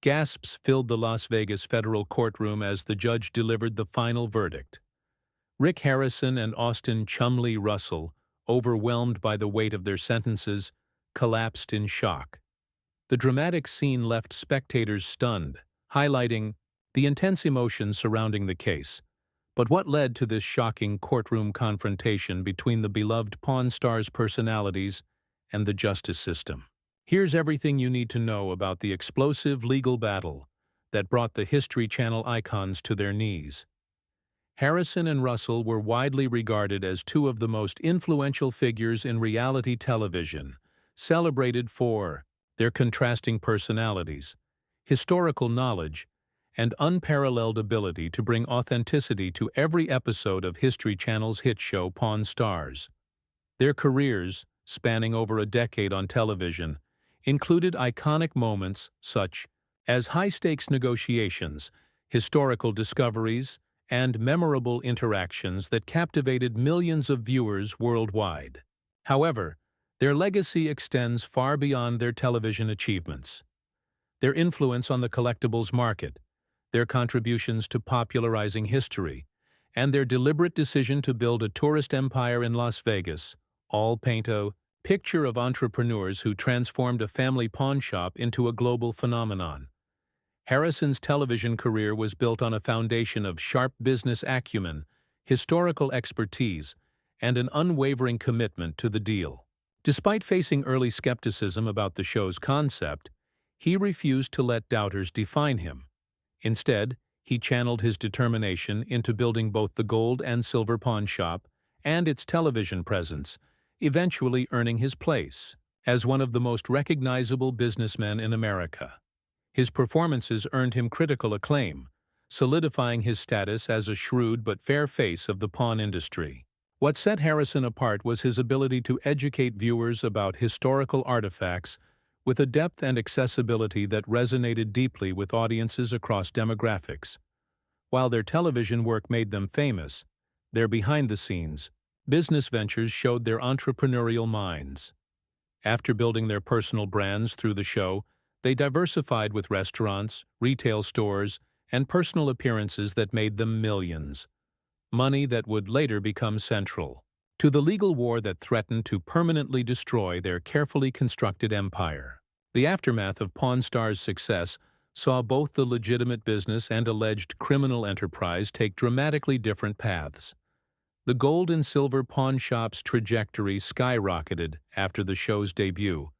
Gasps filled the Las Vegas federal courtroom as the judge delivered the final verdict. Rick Harrison and Austin Chumlee Russell, overwhelmed by the weight of their sentences, collapsed in shock. The dramatic scene left spectators stunned, highlighting the intense emotion surrounding the case. But what led to this shocking courtroom confrontation between the beloved Pawn Stars' personalities and the justice system? Here's everything you need to know about the explosive legal battle that brought the History Channel icons to their knees. Harrison and Russell were widely regarded as two of the most influential figures in reality television, celebrated for their contrasting personalities, historical knowledge, and unparalleled ability to bring authenticity to every episode of History Channel's hit show Pawn Stars. Their careers, spanning over a decade on television, included iconic moments such as high-stakes negotiations, historical discoveries, and memorable interactions that captivated millions of viewers worldwide. However, their legacy extends far beyond their television achievements. Their influence on the collectibles market, their contributions to popularizing history, and their deliberate decision to build a tourist empire in Las Vegas all paint a picture of entrepreneurs who transformed a family pawn shop into a global phenomenon. Harrison's television career was built on a foundation of sharp business acumen, historical expertise, and an unwavering commitment to the deal. Despite facing early skepticism about the show's concept, he refused to let doubters define him. Instead, he channeled his determination into building both the gold and silver pawn shop and its television presence, eventually earning his place as one of the most recognizable businessmen in America. His performances earned him critical acclaim, solidifying his status as a shrewd but fair face of the pawn industry. What set Harrison apart was his ability to educate viewers about historical artifacts with a depth and accessibility that resonated deeply with audiences across demographics. While their television work made them famous, their behind-the-scenes business ventures showed their entrepreneurial minds. After building their personal brands through the show, they diversified with restaurants, retail stores, and personal appearances that made them millions. Money that would later become central to the legal war that threatened to permanently destroy their carefully constructed empire. The aftermath of Pawn Stars' success saw both the legitimate business and alleged criminal enterprise take dramatically different paths. The gold and silver pawn shop's trajectory skyrocketed after the show's debut,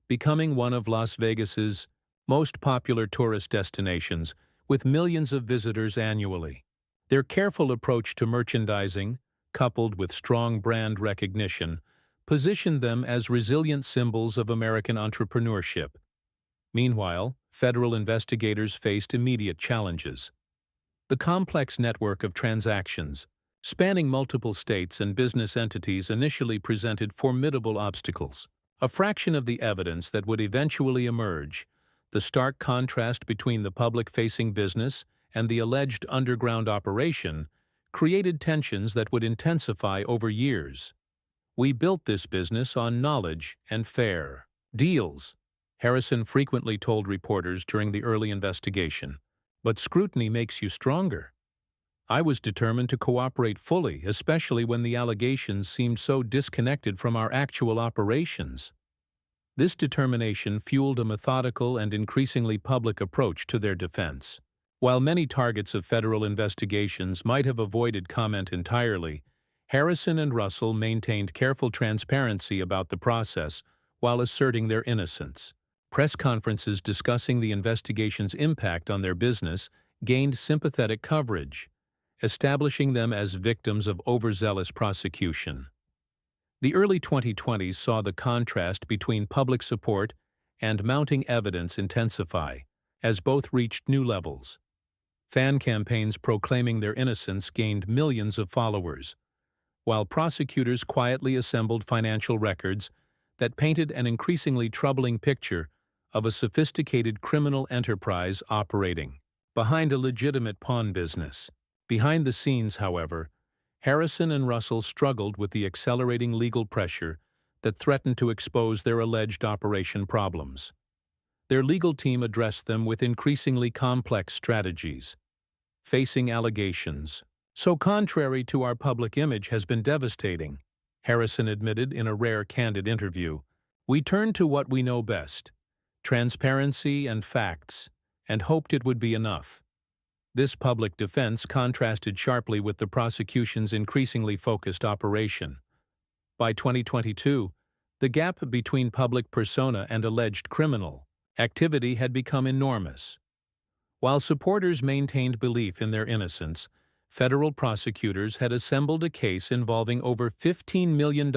becoming one of Las Vegas's most popular tourist destinations, with millions of visitors annually. Their careful approach to merchandising, coupled with strong brand recognition, positioned them as resilient symbols of American entrepreneurship. Meanwhile, federal investigators faced immediate challenges. The complex network of transactions, spanning multiple states and business entities, initially presented formidable obstacles. A fraction of the evidence that would eventually emerge, the stark contrast between the public-facing business and the alleged underground operation, created tensions that would intensify over years. "We built this business on knowledge and fair deals," Harrison frequently told reporters during the early investigation. "But scrutiny makes you stronger. I was determined to cooperate fully, especially when the allegations seemed so disconnected from our actual operations." This determination fueled a methodical and increasingly public approach to their defense. While many targets of federal investigations might have avoided comment entirely, Harrison and Russell maintained careful transparency about the process while asserting their innocence. Press conferences discussing the investigation's impact on their business gained sympathetic coverage, establishing them as victims of overzealous prosecution. The early 2020s saw the contrast between public support and mounting evidence intensify, as both reached new levels. Fan campaigns proclaiming their innocence gained millions of followers, while prosecutors quietly assembled financial records that painted an increasingly troubling picture of a sophisticated criminal enterprise operating behind a legitimate pawn business. Behind the scenes, however, Harrison and Russell struggled with the accelerating legal pressure that threatened to expose their alleged operation problems. Their legal team addressed them with increasingly complex strategies, facing allegations so contrary to our public image has been devastating, Harrison admitted in a rare candid interview. We turned to what we know best, transparency and facts, and hoped it would be enough. This public defense contrasted sharply with the prosecution's increasingly focused operation. By 2022, the gap between public persona and alleged criminal activity had become enormous. While supporters maintained belief in their innocence, federal prosecutors had assembled a case involving over $15 million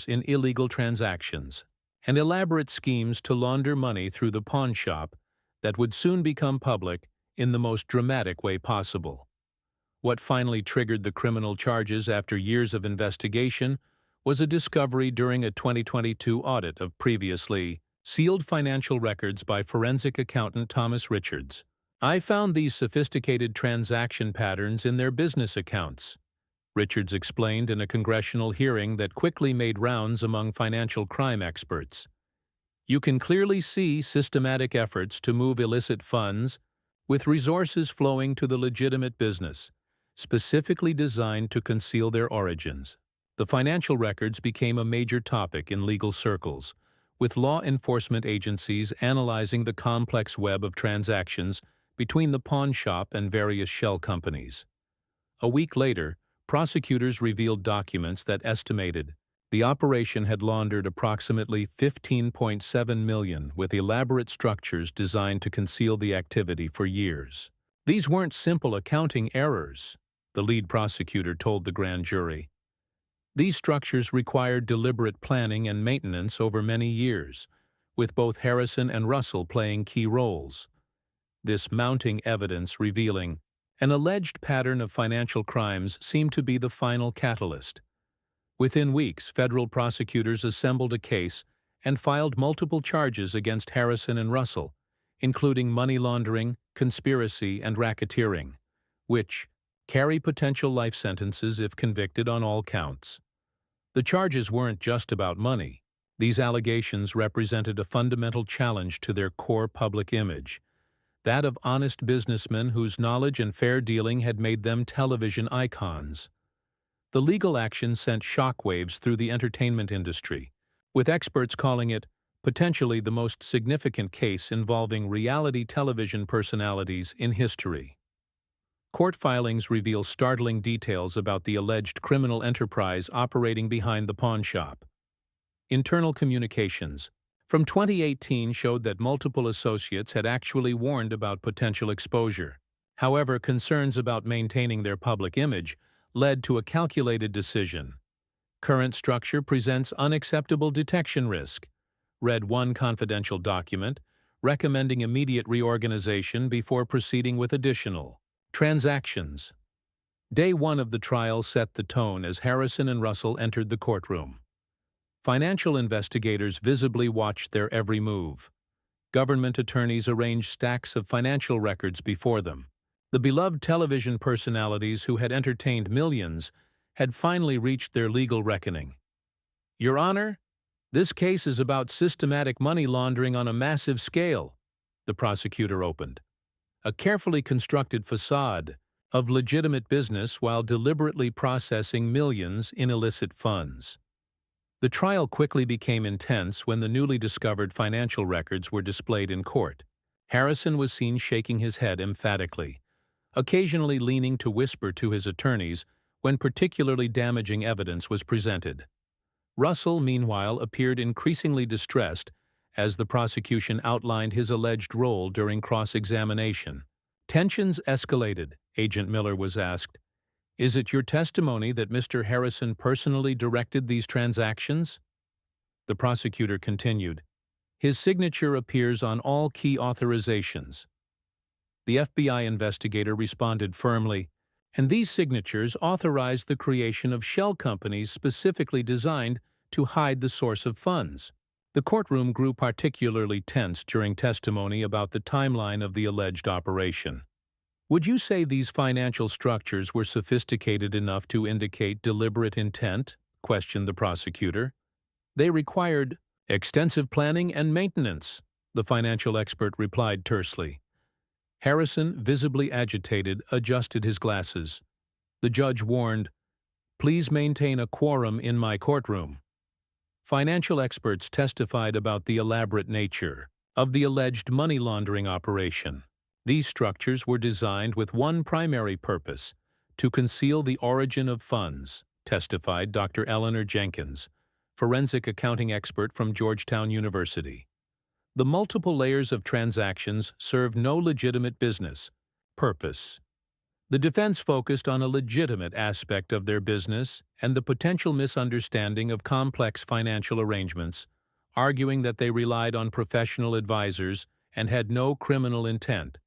in illegal transactions and elaborate schemes to launder money through the pawn shop that would soon become public in the most dramatic way possible. What finally triggered the criminal charges after years of investigation was a discovery during a 2022 audit of previously sealed financial records by forensic accountant Thomas Richards. I found these sophisticated transaction patterns in their business accounts, Richards explained in a congressional hearing that quickly made rounds among financial crime experts. You can clearly see systematic efforts to move illicit funds with resources flowing to the legitimate business, specifically designed to conceal their origins. The financial records became a major topic in legal circles, with law enforcement agencies analyzing the complex web of transactions between the pawn shop and various shell companies. A week later, prosecutors revealed documents that estimated the operation had laundered approximately $15.7 million with elaborate structures designed to conceal the activity for years. These weren't simple accounting errors, the lead prosecutor told the grand jury. These structures required deliberate planning and maintenance over many years, with both Harrison and Russell playing key roles. This mounting evidence revealing an alleged pattern of financial crimes seemed to be the final catalyst. Within weeks, federal prosecutors assembled a case and filed multiple charges against Harrison and Russell, including money laundering, conspiracy, and racketeering, which carry potential life sentences if convicted on all counts. The charges weren't just about money. These allegations represented a fundamental challenge to their core public image, that of honest businessmen whose knowledge and fair dealing had made them television icons. The legal action sent shockwaves through the entertainment industry, with experts calling it potentially the most significant case involving reality television personalities in history. Court filings reveal startling details about the alleged criminal enterprise operating behind the pawn shop. Internal communications from 2018 showed that multiple associates had actually warned about potential exposure. However, concerns about maintaining their public image led to a calculated decision. Current structure presents unacceptable detection risk, read one confidential document, recommending immediate reorganization before proceeding with additional transactions. Day one of the trial set the tone as Harrison and Russell entered the courtroom. Financial investigators visibly watched their every move. Government attorneys arranged stacks of financial records before them. The beloved television personalities who had entertained millions had finally reached their legal reckoning. Your Honor, this case is about systematic money laundering on a massive scale, the prosecutor opened. A carefully constructed facade of legitimate business while deliberately processing millions in illicit funds. The trial quickly became intense when the newly discovered financial records were displayed in court. Harrison was seen shaking his head emphatically, occasionally leaning to whisper to his attorneys when particularly damaging evidence was presented. Russell, meanwhile, appeared increasingly distressed as the prosecution outlined his alleged role during cross-examination. Tensions escalated. Agent Miller was asked, "Is it your testimony that Mr. Harrison personally directed these transactions?" The prosecutor continued, "His signature appears on all key authorizations." The FBI investigator responded firmly, "And these signatures authorized the creation of shell companies specifically designed to hide the source of funds." The courtroom grew particularly tense during testimony about the timeline of the alleged operation. Would you say these financial structures were sophisticated enough to indicate deliberate intent? Questioned the prosecutor. They required extensive planning and maintenance, the financial expert replied tersely. Harrison, visibly agitated, adjusted his glasses. The judge warned, "Please maintain a quorum in my courtroom." Financial experts testified about the elaborate nature of the alleged money laundering operation. These structures were designed with one primary purpose: to conceal the origin of funds, testified Dr. Eleanor Jenkins, forensic accounting expert from Georgetown University. The multiple layers of transactions serve no legitimate business purpose. The defense focused on a legitimate aspect of their business and the potential misunderstanding of complex financial arrangements, arguing that they relied on professional advisors and had no criminal intent.